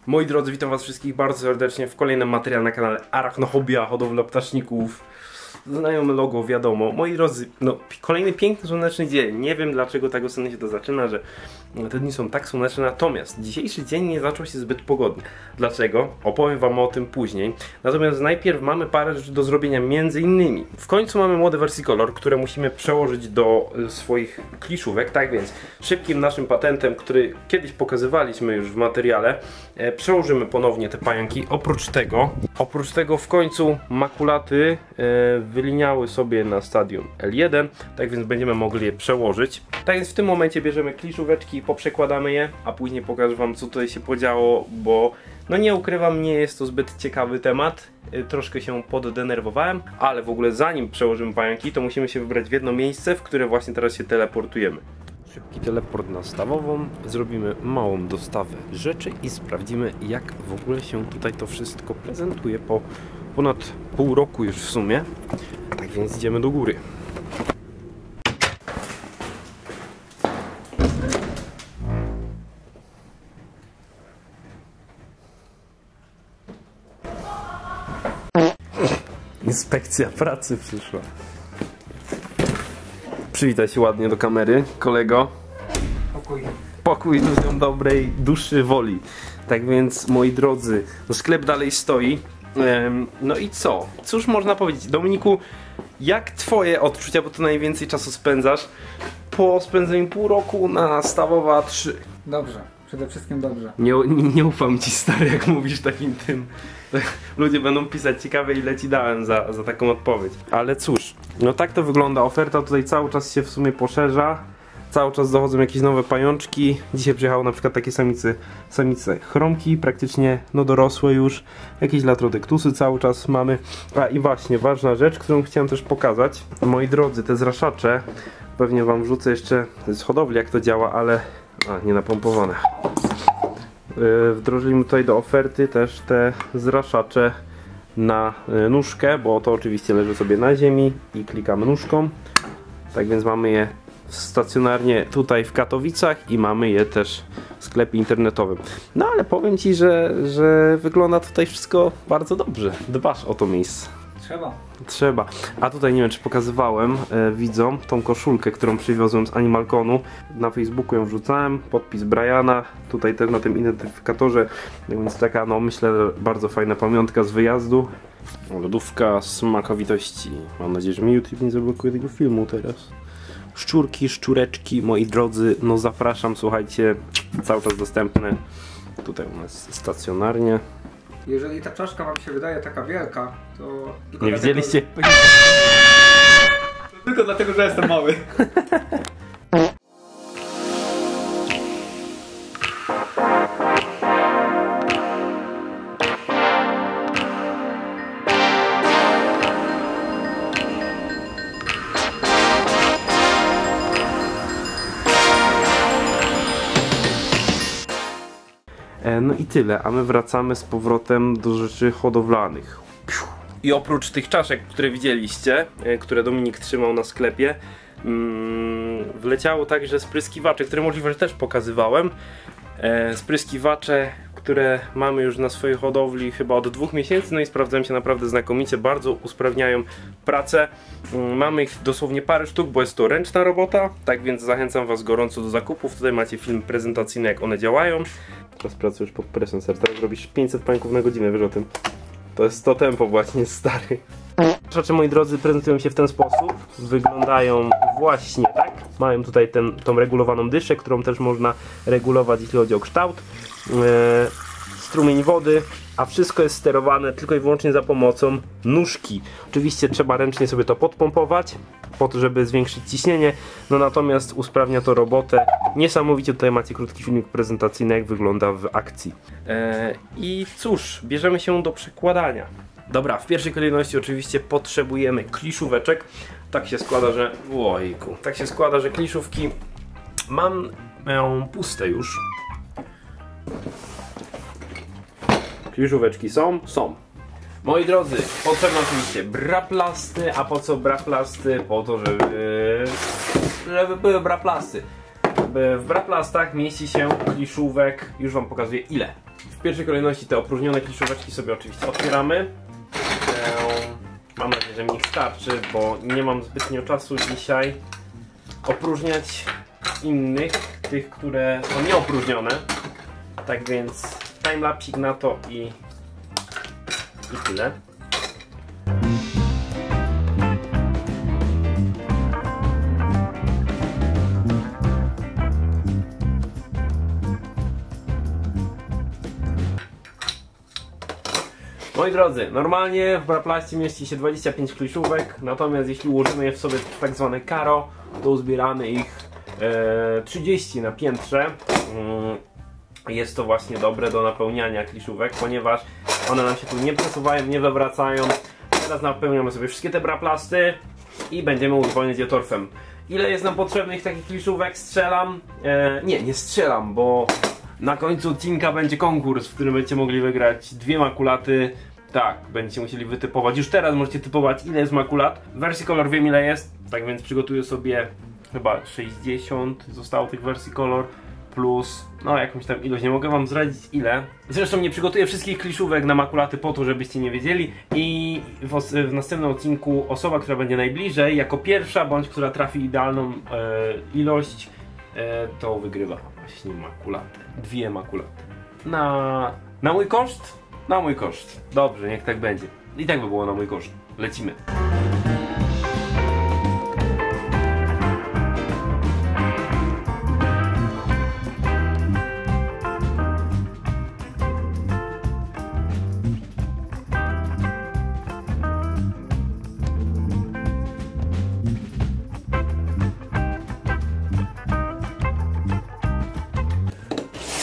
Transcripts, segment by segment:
Moi drodzy, witam was wszystkich bardzo serdecznie w kolejnym materiale na kanale Arachnohobia, hodowla ptaszników. Znajome logo, wiadomo. Moi drodzy, no kolejny piękny, słoneczny dzień. Nie wiem dlaczego tak ostatnio się to zaczyna, że te dni są tak słoneczne. Natomiast dzisiejszy dzień nie zaczął się zbyt pogodnie. Dlaczego? Opowiem wam o tym później. Natomiast najpierw mamy parę rzeczy do zrobienia, między innymi. W końcu mamy młode Versicolor, które musimy przełożyć do swoich kliszówek. Tak więc szybkim naszym patentem, który kiedyś pokazywaliśmy już w materiale, przełożymy ponownie te pająki. Oprócz tego w końcu makulaty wyliniały sobie na stadium L1, tak więc będziemy mogli je przełożyć. Tak więc w tym momencie bierzemy kliszóweczki, poprzekładamy je, a później pokażę wam, co tutaj się podziało, bo no nie ukrywam, nie jest to zbyt ciekawy temat. Troszkę się poddenerwowałem, ale w ogóle zanim przełożymy pająki, to musimy się wybrać w jedno miejsce, w które właśnie teraz się teleportujemy. Szybki teleport na stawową, zrobimy małą dostawę rzeczy i sprawdzimy, jak w ogóle się tutaj to wszystko prezentuje po ponad pół roku już w sumie. Tak więc idziemy do góry. Inspekcja pracy przyszła. Przywitaj się ładnie do kamery, kolego. Pokój ludziom dobrej duszy woli. Tak więc, moi drodzy, no sklep dalej stoi. No i co? Cóż można powiedzieć? Dominiku, jak twoje odczucia, bo tu najwięcej czasu spędzasz, po spędzeniu pół roku na Stawowa 3? Dobrze, przede wszystkim dobrze. Nie ufam ci, stary, jak mówisz takim tym. Ludzie będą pisać ciekawe, ile ci dałem za taką odpowiedź. Ale cóż, no tak to wygląda. Oferta tutaj cały czas się w sumie poszerza. Cały czas dochodzą jakieś nowe pajączki. Dzisiaj przyjechały na przykład takie samice chromki, praktycznie no dorosłe już. Jakieś latrodektusy cały czas mamy. A i właśnie, ważna rzecz, którą chciałem też pokazać. Moi drodzy, te zraszacze, pewnie wam wrzucę jeszcze z hodowli, jak to działa, ale nie napompowane. Wdrożyliśmy tutaj do oferty też te zraszacze na nóżkę, bo to oczywiście leży sobie na ziemi i klikamy nóżką. Tak więc mamy je stacjonarnie tutaj w Katowicach i mamy je też w sklepie internetowym. No ale powiem ci, że wygląda tutaj wszystko bardzo dobrze. Dbasz o to miejsce. Trzeba. A tutaj nie wiem, czy pokazywałem widzom tą koszulkę, którą przywiozłem z Animalconu. Na Facebooku ją wrzucałem, podpis Briana, tutaj też na tym identyfikatorze, więc taka, no myślę, bardzo fajna pamiątka z wyjazdu. Lodówka smakowitości. Mam nadzieję, że mi YouTube nie zablokuje tego filmu teraz. Szczurki, szczureczki, moi drodzy, no zapraszam, słuchajcie, cały czas dostępne tutaj u nas stacjonarnie. Jeżeli ta czaszka wam się wydaje taka wielka, to... Nie widzieliście? Tylko dlatego, że jestem mały. No i tyle, a my wracamy z powrotem do rzeczy hodowlanych. I oprócz tych czaszek, które widzieliście, które Dominik trzymał na sklepie, wleciało także spryskiwacze, które możliwe, że też pokazywałem. Spryskiwacze, które mamy już na swojej hodowli chyba od 2 miesięcy, no i sprawdzają się naprawdę znakomicie, bardzo usprawniają pracę. Mamy ich dosłownie parę sztuk, bo jest to ręczna robota, tak więc zachęcam was gorąco do zakupów. Tutaj macie film prezentacyjny, jak one działają. Teraz pracujesz pod presją serca, teraz robisz 500 pańków na godzinę, wiesz o tym. To jest to tempo właśnie, stary. Rzeczy, moi drodzy, prezentują się w ten sposób. Wyglądają właśnie tak. Mają tutaj tą regulowaną dyszę, którą też można regulować, jeśli chodzi o kształt. Strumień wody, a wszystko jest sterowane tylko i wyłącznie za pomocą nóżki. Oczywiście trzeba ręcznie sobie to podpompować, po to, żeby zwiększyć ciśnienie, no natomiast usprawnia to robotę. Niesamowicie, tutaj macie krótki filmik prezentacyjny, jak wygląda w akcji. I cóż, bierzemy się do przekładania. Dobra, w pierwszej kolejności oczywiście potrzebujemy kliszóweczek. Tak się składa, że... Ojku, tak się składa, że kliszówki mam puste już. Kliszóweczki są? Są. Moi drodzy, potrzebne oczywiście braplasty. A po co braplasty? Po to, żeby były braplasty. W braplastach mieści się kliszówek, już wam pokazuję ile. W pierwszej kolejności te opróżnione kliszóweczki sobie oczywiście otwieramy. Mam nadzieję, że mi ich starczy, bo nie mam zbytnio czasu dzisiaj opróżniać innych, tych, które są nieopróżnione. Tak więc timelapsik na to i tyle. Moi drodzy, normalnie w Braplaście mieści się 25 kliszówek, natomiast jeśli ułożymy je w sobie w tak zwane karo, to uzbieramy ich 30 na piętrze. Jest to właśnie dobre do napełniania kliszówek, ponieważ one nam się tu nie przesuwają, nie wywracają. Teraz napełniamy sobie wszystkie te Braplasty i będziemy uzupełniać je torfem. Ile jest nam potrzebnych takich kliszówek? Strzelam? Nie strzelam, bo na końcu odcinka będzie konkurs, w którym będziecie mogli wygrać 2 makulaty. Tak, będziecie musieli wytypować. Już teraz możecie typować, ile jest makulat. W wersji kolor wiem, ile jest, tak więc przygotuję sobie chyba 60 zostało tych wersji kolor. Plus, no jakąś tam ilość, nie mogę wam zdradzić ile. Zresztą nie przygotuję wszystkich kliszówek na makulaty po to, żebyście nie wiedzieli. I w następnym odcinku osoba, która będzie najbliżej, jako pierwsza, bądź która trafi idealną ilość, to wygrywa właśnie makulaty. 2 makulaty. Na mój koszt? Na mój koszt. Dobrze, niech tak będzie. I tak by było na mój koszt. Lecimy.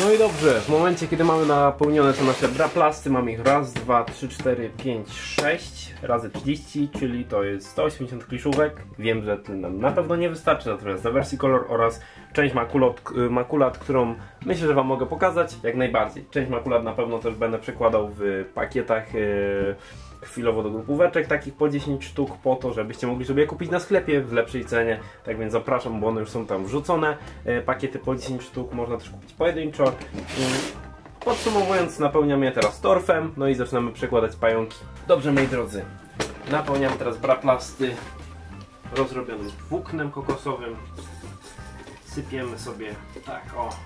No i dobrze, w momencie kiedy mamy napełnione te nasze Braplasty, mamy ich raz, 2, 3, 4, 5, 6 razy 30, czyli to jest 180 kliszówek. Wiem, że to nam na pewno nie wystarczy, natomiast na wersji kolor oraz część makulat, którą myślę, że wam mogę pokazać, jak najbardziej. Część makulat na pewno też będę przekładał w pakietach chwilowo do grupóweczek, takich po 10 sztuk, po to, żebyście mogli sobie kupić na sklepie w lepszej cenie. Tak więc zapraszam, bo one już są tam wrzucone. Pakiety po 10 sztuk można też kupić pojedynczo. Podsumowując, napełniamy je teraz torfem, no i zaczynamy przekładać pająki. Dobrze, moi drodzy, napełniam teraz Braplasty rozrobione włóknem kokosowym. Sypiemy sobie tak, o.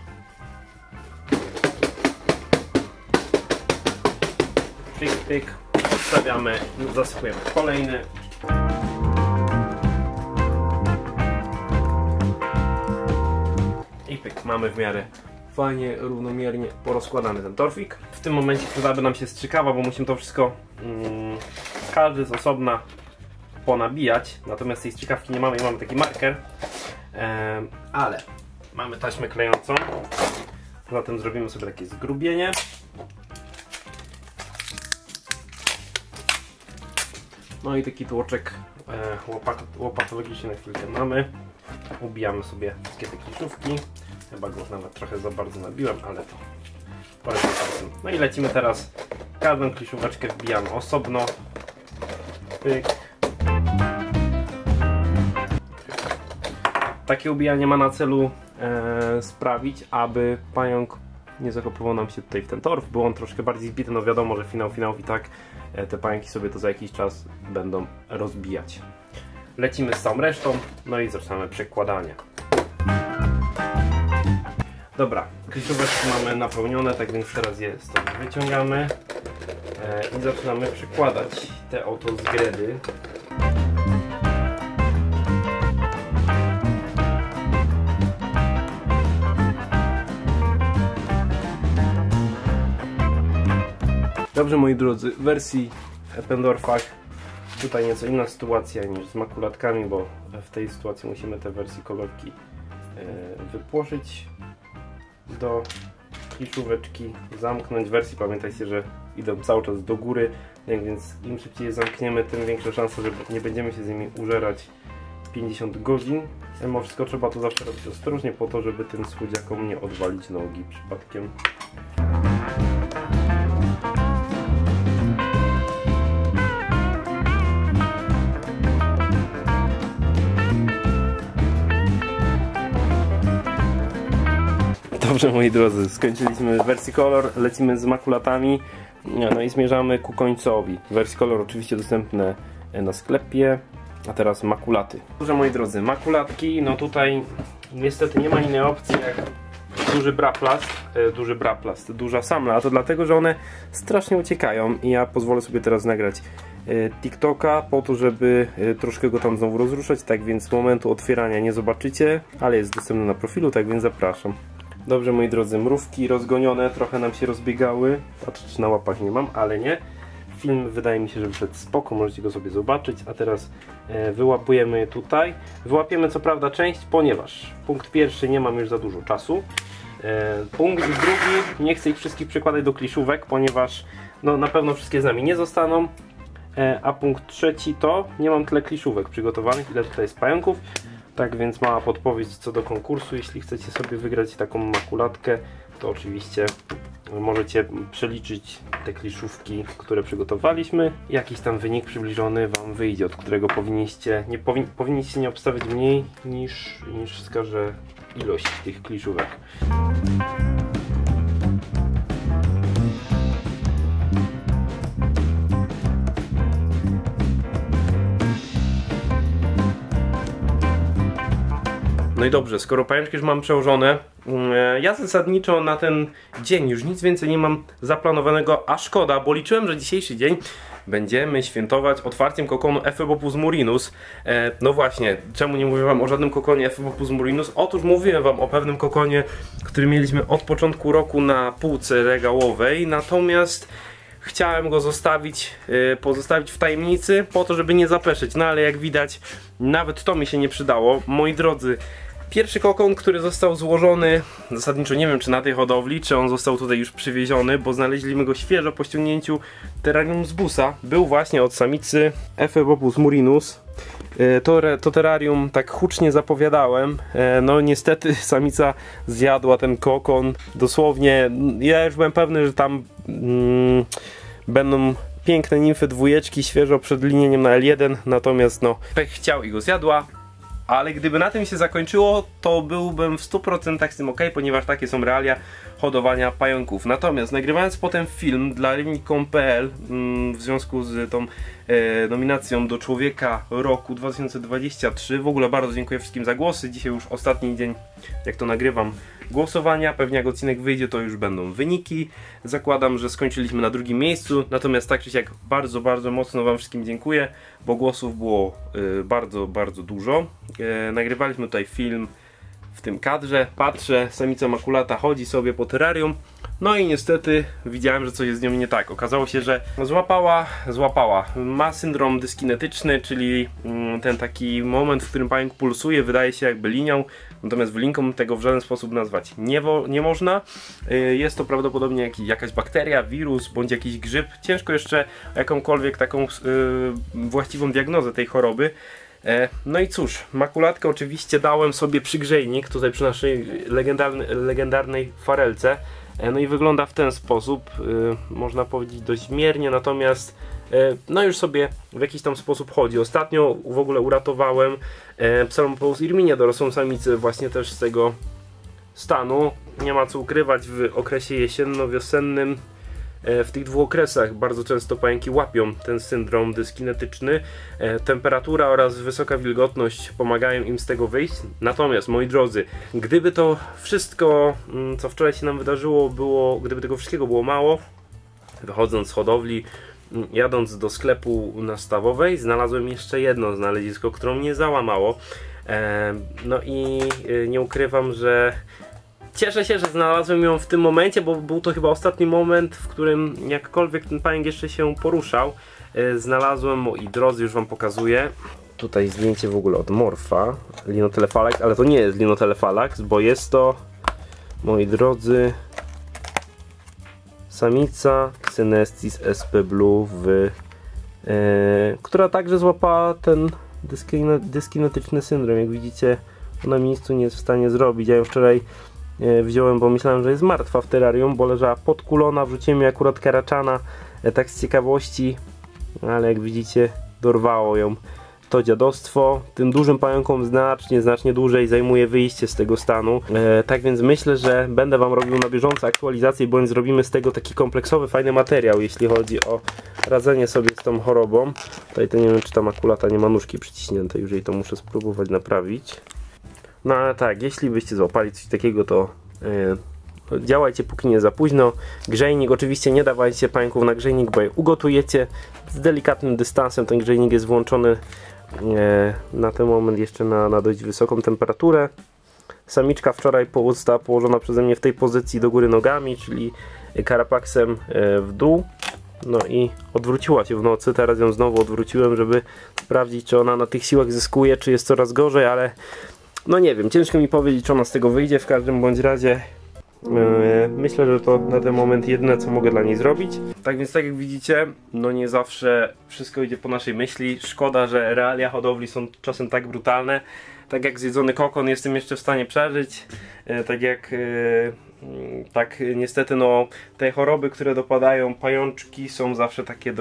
Pyk, pyk. Odstawiamy, zasypujemy kolejny. I pyk, mamy w miarę fajnie, równomiernie porozkładany ten torfik. W tym momencie przydałaby nam się strzykawa, bo musimy to wszystko każdy z osobna ponabijać. Natomiast tej strzykawki nie mamy i mamy taki marker. Ale mamy taśmę klejącą. Zatem zrobimy sobie takie zgrubienie. No i taki tłoczek łopatologiczny na chwilkę mamy. Ubijamy sobie wszystkie te kliszówki. Chyba go nawet trochę za bardzo nabiłem, ale to polecam. No i lecimy teraz. Każdą kliszóweczkę wbijamy osobno. Pyk. Takie ubijanie ma na celu sprawić, aby pająk nie zakopywał nam się tutaj w ten torf. Był on troszkę bardziej zbity, no wiadomo, że finałów i tak te pająki sobie to za jakiś czas będą rozbijać. Lecimy z całą resztą, no i zaczynamy przekładanie. Dobra, kliszóweczki mamy napełnione, tak więc teraz je stąd wyciągamy i zaczynamy przekładać te oto zgredy. Dobrze, moi drodzy, w wersji Eppendorfach tutaj nieco inna sytuacja niż z makulatkami, bo w tej sytuacji musimy te wersji kolorki wypłoszyć do kliszóweczki, zamknąć. W wersji pamiętajcie, że idą cały czas do góry, więc im szybciej je zamkniemy, tym większa szansa, że nie będziemy się z nimi użerać 50 godzin. Mimo wszystko trzeba to zawsze robić ostrożnie, po to, żeby tym słodziakom nie odwalić nogi przypadkiem. Dobrze, moi drodzy, skończyliśmy wersję kolor, lecimy z makulatami, no i zmierzamy ku końcowi. Wersja kolor oczywiście dostępne na sklepie, a teraz makulaty. Dobrze, moi drodzy, makulatki, no tutaj niestety nie ma innej opcji jak duży braplast, duża samla, a to dlatego, że one strasznie uciekają i ja pozwolę sobie teraz nagrać TikToka po to, żeby troszkę go tam znowu rozruszać, tak więc momentu otwierania nie zobaczycie, ale jest dostępny na profilu, tak więc zapraszam. Dobrze, moi drodzy, mrówki rozgonione, trochę nam się rozbiegały, patrzę, czy na łapach nie mam, ale nie. Film wydaje mi się, że wyszedł spoko, możecie go sobie zobaczyć, a teraz wyłapujemy je tutaj. Wyłapiemy co prawda część, ponieważ punkt pierwszy, nie mam już za dużo czasu. Punkt drugi, nie chcę ich wszystkich przykładać do kliszówek, ponieważ no, na pewno wszystkie z nami nie zostaną. A punkt trzeci to, nie mam tyle kliszówek przygotowanych, ile tutaj jest pająków. Tak więc mała podpowiedź co do konkursu, jeśli chcecie sobie wygrać taką makulatkę, to oczywiście możecie przeliczyć te kliszówki, które przygotowaliśmy. Jakiś tam wynik przybliżony wam wyjdzie, od którego powinniście nie obstawiać mniej niż wskaże ilość tych kliszówek. No i dobrze, skoro pajączki już mam przełożone, ja zasadniczo na ten dzień już nic więcej nie mam zaplanowanego, a szkoda, bo liczyłem, że dzisiejszy dzień będziemy świętować otwarciem kokonu Ephebopus murinus. No właśnie, czemu nie mówię wam o żadnym kokonie Ephebopus murinus? Otóż mówiłem wam o pewnym kokonie, który mieliśmy od początku roku na półce regałowej, natomiast chciałem go pozostawić w tajemnicy po to, żeby nie zapeszyć, no ale jak widać nawet to mi się nie przydało. Moi drodzy, pierwszy kokon, który został złożony, zasadniczo nie wiem czy na tej hodowli, czy on został tutaj już przywieziony, bo znaleźliśmy go świeżo po ściągnięciu terrarium z busa, był właśnie od samicy Ephebopus murinus. To terrarium tak hucznie zapowiadałem, no niestety samica zjadła ten kokon, dosłownie ja już byłem pewny, że tam będą piękne nimfy dwójeczki świeżo przed linieniem na L1, natomiast no pech chciał i go zjadła. Ale gdyby na tym się zakończyło, to byłbym w 100% z tym ok, ponieważ takie są realia hodowania pająków. Natomiast nagrywając potem film dla rybnik.pl w związku z tą nominacją do Człowieka Roku 2023, w ogóle bardzo dziękuję wszystkim za głosy. Dzisiaj już ostatni dzień, jak to nagrywam, głosowania. Pewnie jak odcinek wyjdzie, to już będą wyniki. Zakładam, że skończyliśmy na drugim miejscu, natomiast tak czy siak bardzo, bardzo mocno wam wszystkim dziękuję, bo głosów było bardzo, bardzo dużo. Nagrywaliśmy tutaj film w tym kadrze, patrzę, samica makulata chodzi sobie po terrarium, no i niestety widziałem, że coś jest z nią nie tak. Okazało się, że złapała. Ma syndrom dyskinetyczny, czyli ten taki moment, w którym pająk pulsuje, wydaje się jakby linią, natomiast linką tego w żaden sposób nazwać nie można. Jest to prawdopodobnie jakaś bakteria, wirus bądź jakiś grzyb. Ciężko jeszcze jakąkolwiek taką właściwą diagnozę tej choroby. No i cóż, makulatkę oczywiście dałem sobie przygrzejnik tutaj przy naszej legendarnej farelce. No i wygląda w ten sposób, można powiedzieć dość miernie, natomiast no już sobie w jakiś tam sposób chodzi. Ostatnio w ogóle uratowałem Psalmopous irminia, dorosłą samicę właśnie też z tego stanu. Nie ma co ukrywać, w okresie jesienno-wiosennym w tych dwóch okresach bardzo często pająki łapią ten syndrom dyskinetyczny. Temperatura oraz wysoka wilgotność pomagają im z tego wyjść. Natomiast, moi drodzy, gdyby to wszystko, co wczoraj się nam wydarzyło, gdyby tego wszystkiego było mało, wychodząc z hodowli, jadąc do sklepu na Stawowej, znalazłem jeszcze jedno znalezisko, które mnie załamało. No i nie ukrywam, że cieszę się, że znalazłem ją w tym momencie, bo był to chyba ostatni moment, w którym jakkolwiek ten pająk jeszcze się poruszał. Znalazłem, moi drodzy, już wam pokazuję. Tutaj zdjęcie w ogóle od Morfa, Linotelephalax, ale to nie jest Linotelephalax, bo jest to, moi drodzy, samica Synestis sp. blue, która także złapała ten dyskinetyczny syndrom. Jak widzicie, ona mi nic tu nie jest w stanie zrobić. Ja ją wczoraj wziąłem, bo myślałem, że jest martwa w terrarium, bo leżała podkulona, wrzuciłem jej akurat karaczana, tak z ciekawości, ale jak widzicie, dorwało ją to dziadostwo. Tym dużym pająkom znacznie dłużej zajmuje wyjście z tego stanu. Tak więc myślę, że będę wam robił na bieżąco aktualizacje, bądź zrobimy z tego taki kompleksowy, fajny materiał, jeśli chodzi o radzenie sobie z tą chorobą. Tutaj to nie wiem, czy ta makulata nie ma nóżki przyciśniętej, już jej to muszę spróbować naprawić. No ale tak, jeśli byście złapali coś takiego, to działajcie póki nie za późno. Grzejnik, oczywiście nie dawajcie pająków na grzejnik, bo je ugotujecie z delikatnym dystansem. Ten grzejnik jest włączony na ten moment jeszcze na dość wysoką temperaturę. Samiczka wczoraj została położona przeze mnie w tej pozycji do góry nogami, czyli karapaksem w dół. No i odwróciła się w nocy. Teraz ją znowu odwróciłem, żeby sprawdzić, czy ona na tych siłach zyskuje, czy jest coraz gorzej, ale no nie wiem, ciężko mi powiedzieć, czy ona z tego wyjdzie. W każdym bądź razie myślę, że to na ten moment jedyne, co mogę dla niej zrobić. Tak więc, tak jak widzicie, no nie zawsze wszystko idzie po naszej myśli. Szkoda, że realia hodowli są czasem tak brutalne. Tak jak zjedzony kokon jestem jeszcze w stanie przeżyć. Tak niestety, no te choroby, które dopadają pajączki, są zawsze takie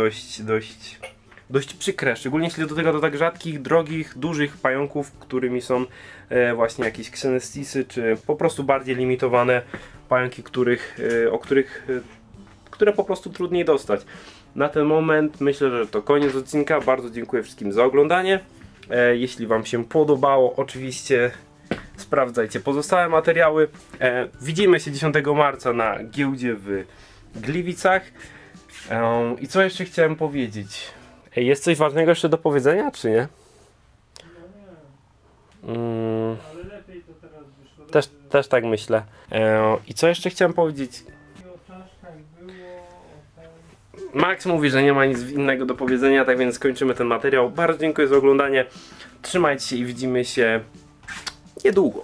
dość przykre, szczególnie jeśli do tego do tak rzadkich, drogich, dużych pająków, którymi są właśnie jakieś ksenestisy, czy po prostu bardziej limitowane pająki, które po prostu trudniej dostać. Na ten moment myślę, że to koniec odcinka. Bardzo dziękuję wszystkim za oglądanie. Jeśli wam się podobało, oczywiście sprawdzajcie pozostałe materiały. Widzimy się 10 marca na giełdzie w Gliwicach. I co jeszcze chciałem powiedzieć? Jest coś ważnego jeszcze do powiedzenia, czy nie? Ale lepiej to teraz wyszło. Też tak myślę. I co jeszcze chciałem powiedzieć? Max mówi, że nie ma nic innego do powiedzenia, tak więc kończymy ten materiał. Bardzo dziękuję za oglądanie. Trzymajcie się i widzimy się niedługo.